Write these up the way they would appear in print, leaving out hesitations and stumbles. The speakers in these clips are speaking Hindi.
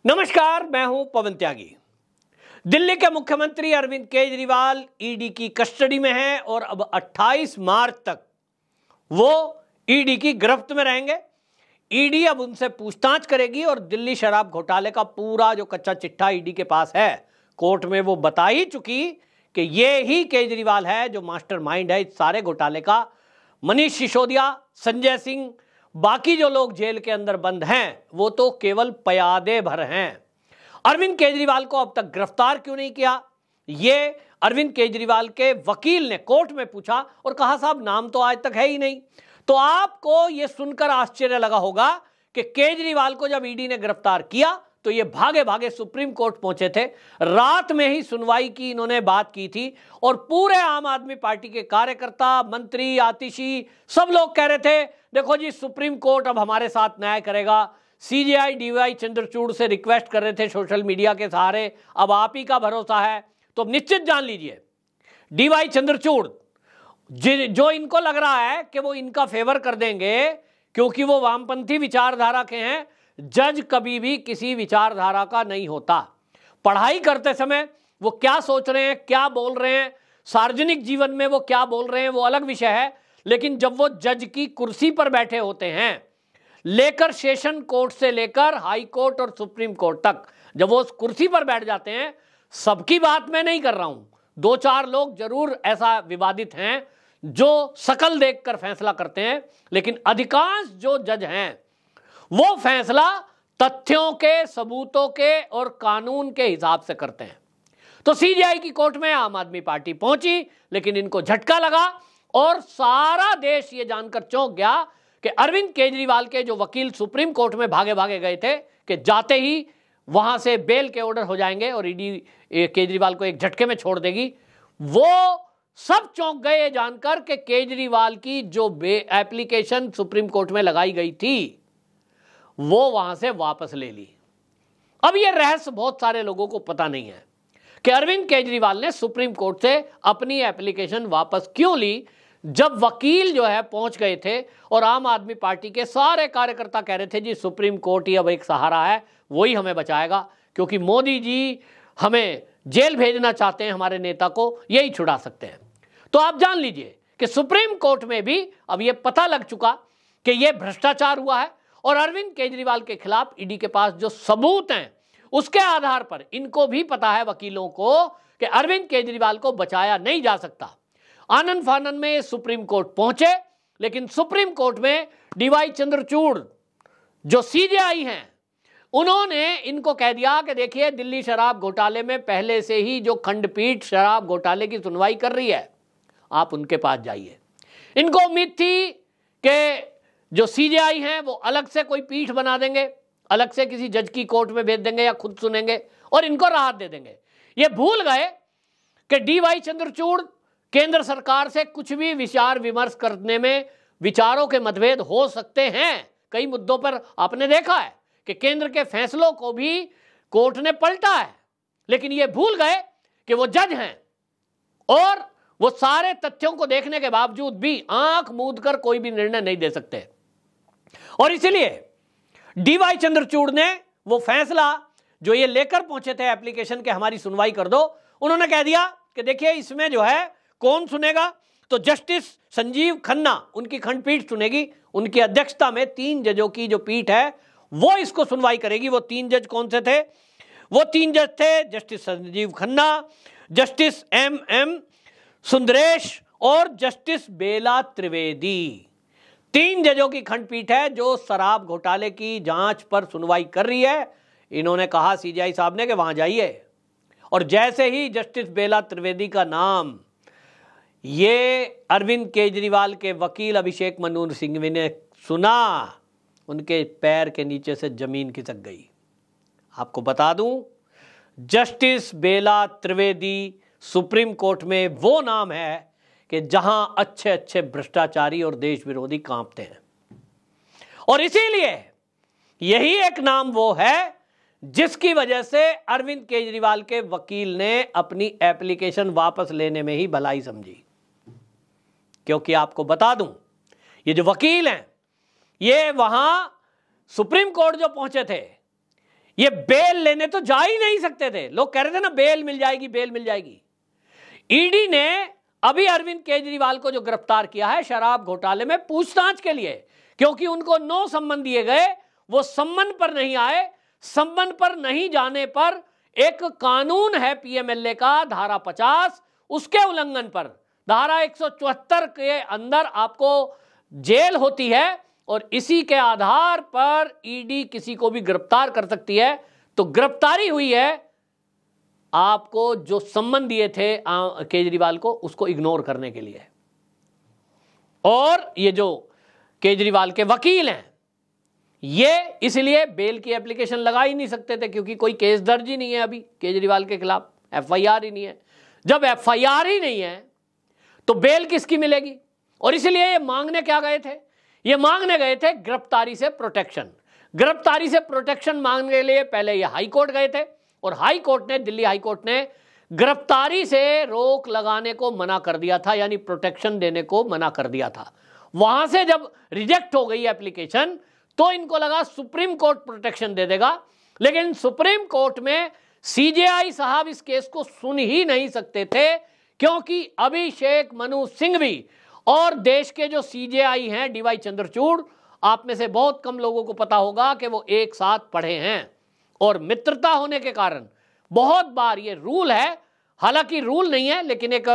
नमस्कार, मैं हूं पवन त्यागी। दिल्ली के मुख्यमंत्री अरविंद केजरीवाल ईडी की कस्टडी में हैं और अब 28 मार्च तक वो ईडी की गिरफ्त में रहेंगे। ईडी अब उनसे पूछताछ करेगी और दिल्ली शराब घोटाले का पूरा जो कच्चा चिट्ठा ईडी के पास है, कोर्ट में वो बता ही चुकी कि ये ही केजरीवाल है जो मास्टरमाइंड है इस सारे घोटाले का। मनीष सिसोदिया, संजय सिंह, बाकी जो लोग जेल के अंदर बंद हैं वो तो केवल प्यादे भर हैं। अरविंद केजरीवाल को अब तक गिरफ्तार क्यों नहीं किया, ये अरविंद केजरीवाल के वकील ने कोर्ट में पूछा और कहा साहब नाम तो आज तक है ही नहीं। तो आपको यह सुनकर आश्चर्य लगा होगा कि केजरीवाल को जब ईडी ने गिरफ्तार किया तो ये भागे भागे सुप्रीम कोर्ट पहुंचे थे। रात में ही सुनवाई की इन्होंने बात की थी और पूरे आम आदमी पार्टी के कार्यकर्ता, मंत्री, आतिशी सब लोग कह रहे थे देखो जी सुप्रीम कोर्ट अब हमारे साथ न्याय करेगा। सीजेआई डीवाई चंद्रचूड़ से रिक्वेस्ट कर रहे थे सोशल मीडिया के सहारे, अब आप ही का भरोसा है। तो निश्चित जान लीजिए डीवाई चंद्रचूड़ जो इनको लग रहा है कि वो इनका फेवर कर देंगे क्योंकि वो वामपंथी विचारधारा के हैं। जज कभी भी किसी विचारधारा का नहीं होता। पढ़ाई करते समय वो क्या सोच रहे हैं, क्या बोल रहे हैं, सार्वजनिक जीवन में वो क्या बोल रहे हैं वो अलग विषय है, लेकिन जब वो जज की कुर्सी पर बैठे होते हैं, लेकर सेशन कोर्ट से लेकर हाई कोर्ट और सुप्रीम कोर्ट तक, जब वो उस कुर्सी पर बैठ जाते हैं, सबकी बात मैं नहीं कर रहा हूं, दो चार लोग जरूर ऐसा विवादित हैं जो शकल देखकर फैसला करते हैं, लेकिन अधिकांश जो जज हैं वो फैसला तथ्यों के, सबूतों के और कानून के हिसाब से करते हैं। तो सीजेआई की कोर्ट में आम आदमी पार्टी पहुंची, लेकिन इनको झटका लगा और सारा देश ये जानकर चौंक गया कि अरविंद केजरीवाल के जो वकील सुप्रीम कोर्ट में भागे भागे गए थे कि जाते ही वहां से बेल के ऑर्डर हो जाएंगे और ईडी केजरीवाल को एक झटके में छोड़ देगी, वो सब चौंक गए जानकर कि केजरीवाल की जो एप्लीकेशन सुप्रीम कोर्ट में लगाई गई थी वो वहां से वापस ले ली। अब यह रहस्य बहुत सारे लोगों को पता नहीं है कि अरविंद केजरीवाल ने सुप्रीम कोर्ट से अपनी एप्लीकेशन वापस क्यों ली, जब वकील जो है पहुंच गए थे और आम आदमी पार्टी के सारे कार्यकर्ता कह रहे थे जी सुप्रीम कोर्ट ही अब एक सहारा है, वही हमें बचाएगा, क्योंकि मोदी जी हमें जेल भेजना चाहते हैं, हमारे नेता को यही छुड़ा सकते हैं। तो आप जान लीजिए कि सुप्रीम कोर्ट में भी अब यह पता लग चुका कि यह भ्रष्टाचार हुआ है और अरविंद केजरीवाल के खिलाफ ईडी के पास जो सबूत हैं उसके आधार पर इनको भी पता है, वकीलों को, कि अरविंद केजरीवाल को बचाया नहीं जा सकता। आनन फानन में सुप्रीम कोर्ट पहुंचे, लेकिन सुप्रीम कोर्ट में डीवाई चंद्रचूड़ जो सीजेआई हैं उन्होंने इनको कह दिया कि देखिए दिल्ली शराब घोटाले में पहले से ही जो खंडपीठ शराब घोटाले की सुनवाई कर रही है, आप उनके पास जाइए। इनको उम्मीद थी कि जो सीजेआई हैं वो अलग से कोई पीठ बना देंगे, अलग से किसी जज की कोर्ट में भेज देंगे या खुद सुनेंगे और इनको राहत दे देंगे। ये भूल गए कि डीवाई चंद्रचूड़ केंद्र सरकार से कुछ भी विचार विमर्श करने में विचारों के मतभेद हो सकते हैं। कई मुद्दों पर आपने देखा है कि केंद्र के फैसलों को भी कोर्ट ने पलटा है, लेकिन ये भूल गए कि वो जज हैं और वो सारे तथ्यों को देखने के बावजूद भी आंख मूंद कर कोई भी निर्णय नहीं दे सकते। और इसलिए डीवाई चंद्रचूड़ ने वो फैसला जो ये लेकर पहुंचे थे एप्लीकेशन के हमारी सुनवाई कर दो, उन्होंने कह दिया कि देखिए इसमें जो है कौन सुनेगा, तो जस्टिस संजीव खन्ना उनकी खंडपीठ सुनेगी। उनकी अध्यक्षता में 3 जजों की जो पीठ है वो इसको सुनवाई करेगी। वो 3 जज कौन से थे? वो 3 जज थे justice Sanjiv Khanna, justice M Sundresh और जस्टिस बेला त्रिवेदी। 3 जजों की खंडपीठ है जो शराब घोटाले की जांच पर सुनवाई कर रही है। इन्होंने कहा सीजेआई साहब ने कि वहां जाइए, और जैसे ही जस्टिस बेला त्रिवेदी का नाम ये अरविंद केजरीवाल के वकील अभिषेक मनु सिंघवी ने सुना, उनके पैर के नीचे से जमीन खिसक गई। आपको बता दूं, जस्टिस बेला त्रिवेदी सुप्रीम कोर्ट में वो नाम है कि जहां अच्छे अच्छे भ्रष्टाचारी और देश विरोधी कांपते हैं, और इसीलिए यही एक नाम वो है जिसकी वजह से अरविंद केजरीवाल के वकील ने अपनी एप्लीकेशन वापस लेने में ही भलाई समझी। क्योंकि आपको बता दूं, ये जो वकील हैं ये वहां सुप्रीम कोर्ट जो पहुंचे थे, ये बेल लेने तो जा ही नहीं सकते थे। लोग कह रहे थे ना बेल मिल जाएगी, बेल मिल जाएगी। ईडी ने अभी अरविंद केजरीवाल को जो गिरफ्तार किया है शराब घोटाले में पूछताछ के लिए, क्योंकि उनको 9 सम्मन दिए गए, वो सम्मन पर नहीं आए। सम्मन पर नहीं जाने पर एक कानून है पीएमएलए का धारा 50, उसके उल्लंघन पर धारा 174 के अंदर आपको जेल होती है और इसी के आधार पर ईडी किसी को भी गिरफ्तार कर सकती है। तो गिरफ्तारी हुई है, आपको जो सम्मन दिए थे केजरीवाल को उसको इग्नोर करने के लिए। और ये जो केजरीवाल के वकील हैं ये इसलिए बेल की एप्लीकेशन लगा ही नहीं सकते थे क्योंकि कोई केस दर्ज ही नहीं है अभी केजरीवाल के खिलाफ, एफआईआर ही नहीं है। जब एफआईआर ही नहीं है तो बेल किसकी मिलेगी? और इसलिए ये मांगने क्या गए थे? ये मांगने गए थे गिरफ्तारी से प्रोटेक्शन। गिरफ्तारी से प्रोटेक्शन मांगने के लिए पहले ये हाई कोर्ट गए थे और हाई कोर्ट ने, दिल्ली हाई कोर्ट ने गिरफ्तारी से रोक लगाने को मना कर दिया था, यानी प्रोटेक्शन देने को मना कर दिया था। वहां से जब रिजेक्ट हो गई एप्लीकेशन तो इनको लगा सुप्रीम कोर्ट प्रोटेक्शन दे देगा, लेकिन सुप्रीम कोर्ट में सीजेआई साहब इस केस को सुन ही नहीं सकते थे क्योंकि अभिषेक मनु सिंघवी और देश के जो सीजेआई हैं डीवाई चंद्रचूड़, आप में से बहुत कम लोगों को पता होगा कि वो एक साथ पढ़े हैं और मित्रता होने के कारण बहुत बार ये रूल है, हालांकि रूल नहीं है लेकिन एक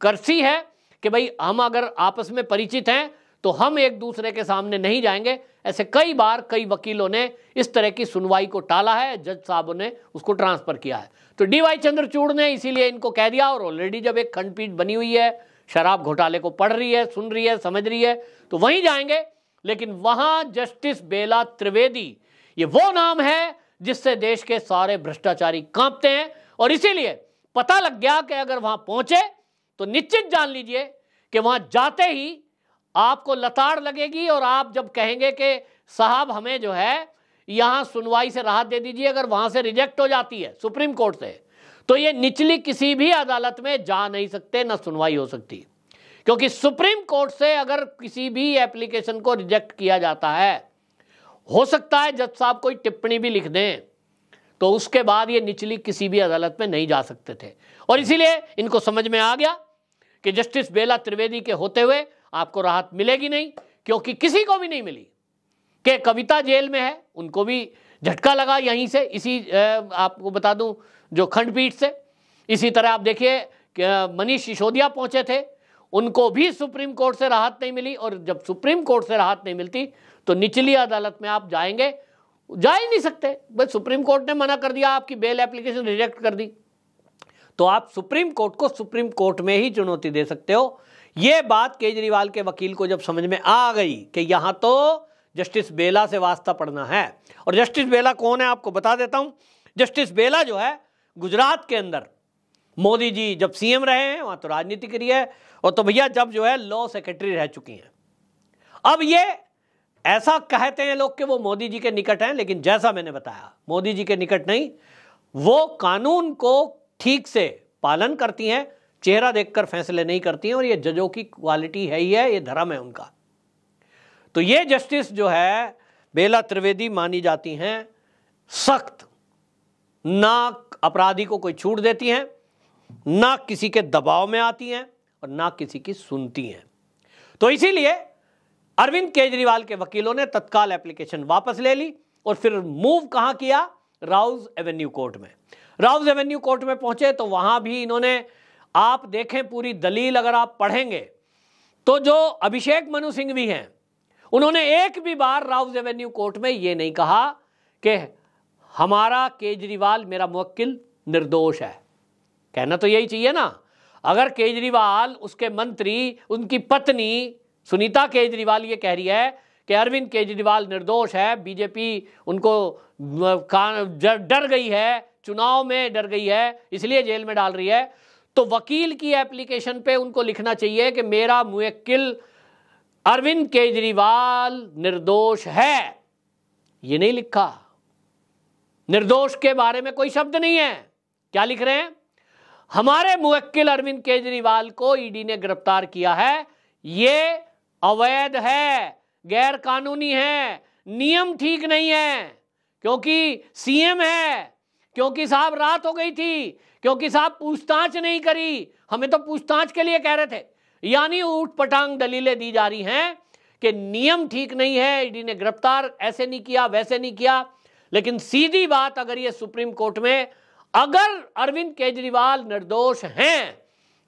कर्सी है कि भाई हम अगर आपस में परिचित हैं तो हम एक दूसरे के सामने नहीं जाएंगे। ऐसे कई बार कई वकीलों ने इस तरह की सुनवाई को टाला है, जज साहबों ने उसको ट्रांसफर किया है। तो डीवाई चंद्रचूड़ ने इसीलिए इनको कह दिया और ऑलरेडी जब एक खंडपीठ बनी हुई है, शराब घोटाले को पढ़ रही है, सुन रही है, समझ रही है, तो वहीं जाएंगे। लेकिन वहां जस्टिस बेला त्रिवेदी, ये वो नाम है जिससे देश के सारे भ्रष्टाचारी कांपते हैं और इसीलिए पता लग गया कि अगर वहां पहुंचे तो निश्चित जान लीजिए कि वहां जाते ही आपको लताड़ लगेगी और आप जब कहेंगे कि साहब हमें जो है यहां सुनवाई से राहत दे दीजिए, अगर वहां से रिजेक्ट हो जाती है सुप्रीम कोर्ट से तो ये निचली किसी भी अदालत में जा नहीं सकते, ना सुनवाई हो सकती। क्योंकि सुप्रीम कोर्ट से अगर किसी भी एप्लीकेशन को रिजेक्ट किया जाता है, हो सकता है जज साहब कोई टिप्पणी भी लिख दें, तो उसके बाद ये निचली किसी भी अदालत में नहीं जा सकते थे। और इसीलिए इनको समझ में आ गया कि जस्टिस बेला त्रिवेदी के होते हुए आपको राहत मिलेगी नहीं, क्योंकि किसी को भी नहीं मिली। कि कविता जेल में है, उनको भी झटका लगा यहीं से, इसी आपको बता दूं जो खंडपीठ से। इसी तरह आप देखिए मनीष सिसोदिया पहुंचे थे, उनको भी सुप्रीम कोर्ट से राहत नहीं मिली। और जब सुप्रीम कोर्ट से राहत नहीं मिलती तो निचली अदालत में आप जाएंगे, जा ही नहीं सकते। भाई सुप्रीम कोर्ट ने मना कर दिया, आपकी बेल एप्लीकेशन रिजेक्ट कर दी, तो आप सुप्रीम कोर्ट को सुप्रीम कोर्ट में ही चुनौती दे सकते हो। यह बात केजरीवाल के वकील को जब समझ में आ गई कि यहां तो जस्टिस बेला से वास्ता पड़ना है। और जस्टिस बेला कौन है आपको बता देता हूं। जस्टिस बेला जो है गुजरात के अंदर मोदी जी जब सीएम रहे हैं वहां तो राजनीति करी है, और तो भैया जब जो है लॉ सेक्रेटरी रह चुकी हैं। अब ये ऐसा कहते हैं लोग कि वो मोदी जी के निकट हैं, लेकिन जैसा मैंने बताया मोदी जी के निकट नहीं, वो कानून को ठीक से पालन करती हैं, चेहरा देखकर फैसले नहीं करती हैं, और ये जजों की क्वालिटी है ही है, ये धर्म है उनका। तो ये जस्टिस जो है बेला त्रिवेदी मानी जाती हैं सख्त, ना अपराधी को कोई छूट देती हैं, ना किसी के दबाव में आती हैं और ना किसी की सुनती हैं। तो इसीलिए अरविंद केजरीवाल के वकीलों ने तत्काल एप्लीकेशन वापस ले ली और फिर मूव कहां किया? राउज एवेन्यू कोर्ट में। राउज एवेन्यू कोर्ट में पहुंचे तो वहां भी इन्होंने, आप देखें पूरी दलील अगर आप पढ़ेंगे तो जो अभिषेक मनु सिंघवी हैं उन्होंने एक भी बार राउज एवेन्यू कोर्ट में यह नहीं कहा कि हमारा केजरीवाल मेरा मुवक्किल निर्दोष है। कहना तो यही चाहिए ना। अगर केजरीवाल, उसके मंत्री, उनकी पत्नी सुनीता केजरीवाल ये कह रही है कि अरविंद केजरीवाल निर्दोष है, बीजेपी उनको डर गई है, चुनाव में डर गई है इसलिए जेल में डाल रही है, तो वकील की एप्लीकेशन पे उनको लिखना चाहिए कि मेरा मुवक्किल अरविंद केजरीवाल निर्दोष है। ये नहीं लिखा। निर्दोष के बारे में कोई शब्द नहीं है। क्या लिख रहे हैं? हमारे मुवक्किल अरविंद केजरीवाल को ईडी ने गिरफ्तार किया है, ये अवैध है, गैर कानूनी है, नियम ठीक नहीं है। क्योंकि सीएम है, क्योंकि साहब रात हो गई थी, क्योंकि साहब पूछताछ नहीं करी, हमें तो पूछताछ के लिए कह रहे थे। यानी ऊट पटांग दलीलें दी जा रही हैं कि नियम ठीक नहीं है, ईडी ने गिरफ्तार ऐसे नहीं किया, वैसे नहीं किया। लेकिन सीधी बात, अगर ये सुप्रीम कोर्ट में अगर अरविंद केजरीवाल निर्दोष हैं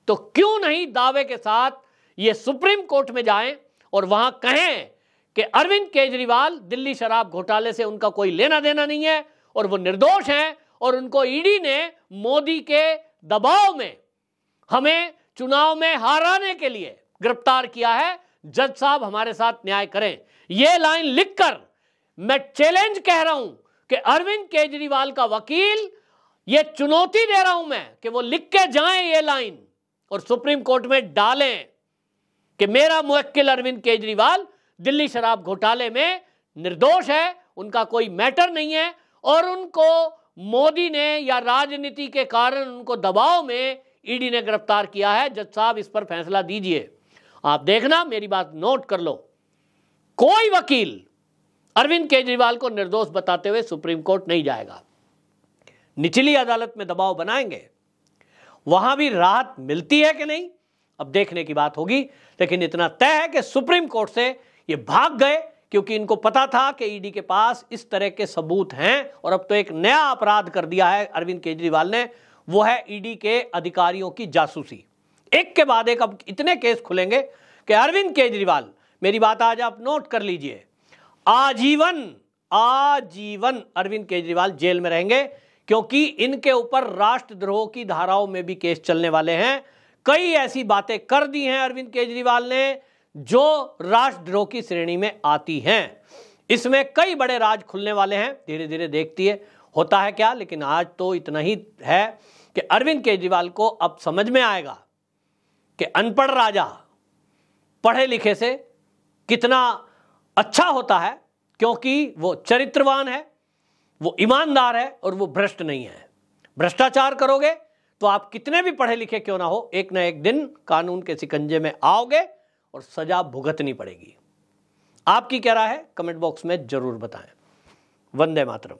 तो क्यों नहीं दावे के साथ ये सुप्रीम कोर्ट में जाएं और वहां कहें कि अरविंद केजरीवाल दिल्ली शराब घोटाले से उनका कोई लेना देना नहीं है और वो निर्दोष हैं और उनको ईडी ने मोदी के दबाव में हमें चुनाव में हराने के लिए गिरफ्तार किया है। जज साहब हमारे साथ न्याय करें। यह लाइन लिखकर मैं चैलेंज कह रहा हूं कि अरविंद केजरीवाल का वकील, यह चुनौती दे रहा हूं मैं कि वो लिख के जाएं ये लाइन और सुप्रीम कोर्ट में डालें कि मेरा मुवक्किल अरविंद केजरीवाल दिल्ली शराब घोटाले में निर्दोष है, उनका कोई मैटर नहीं है और उनको मोदी ने या राजनीति के कारण उनको दबाव में ईडी ने गिरफ्तार किया है। जज साहब इस पर फैसला दीजिए। आप देखना, मेरी बात नोट कर लो, कोई वकील अरविंद केजरीवाल को निर्दोष बताते हुए सुप्रीम कोर्ट नहीं जाएगा। निचली अदालत में दबाव बनाएंगे, वहां भी राहत मिलती है कि नहीं, अब देखने की बात होगी। लेकिन इतना तय है कि सुप्रीम कोर्ट से ये भाग गए क्योंकि इनको पता था कि ईडी के पास इस तरह के सबूत हैं। और अब तो एक नया अपराध कर दिया है अरविंद केजरीवाल ने, वो है ईडी के अधिकारियों की जासूसी। एक के बाद एक अब इतने केस खुलेंगे कि अरविंद केजरीवाल, मेरी बात आज आप नोट कर लीजिए, आजीवन अरविंद केजरीवाल जेल में रहेंगे क्योंकि इनके ऊपर राष्ट्रद्रोह की धाराओं में भी केस चलने वाले हैं। कई ऐसी बातें कर दी हैं अरविंद केजरीवाल ने जो राष्ट्रद्रोह की श्रेणी में आती हैं। इसमें कई बड़े राज खुलने वाले हैं, धीरे धीरे देखती है होता है क्या। लेकिन आज तो इतना ही है कि अरविंद केजरीवाल को अब समझ में आएगा कि अनपढ़ राजा पढ़े लिखे से कितना अच्छा होता है, क्योंकि वो चरित्रवान है, वो ईमानदार है और वो भ्रष्ट नहीं है। भ्रष्टाचार करोगे तो आप कितने भी पढ़े लिखे क्यों ना हो, एक ना एक दिन कानून के शिकंजे में आओगे और सजा भुगतनी पड़ेगी। आपकी क्या राय है, कमेंट बॉक्स में जरूर बताएं। वंदे मातरम।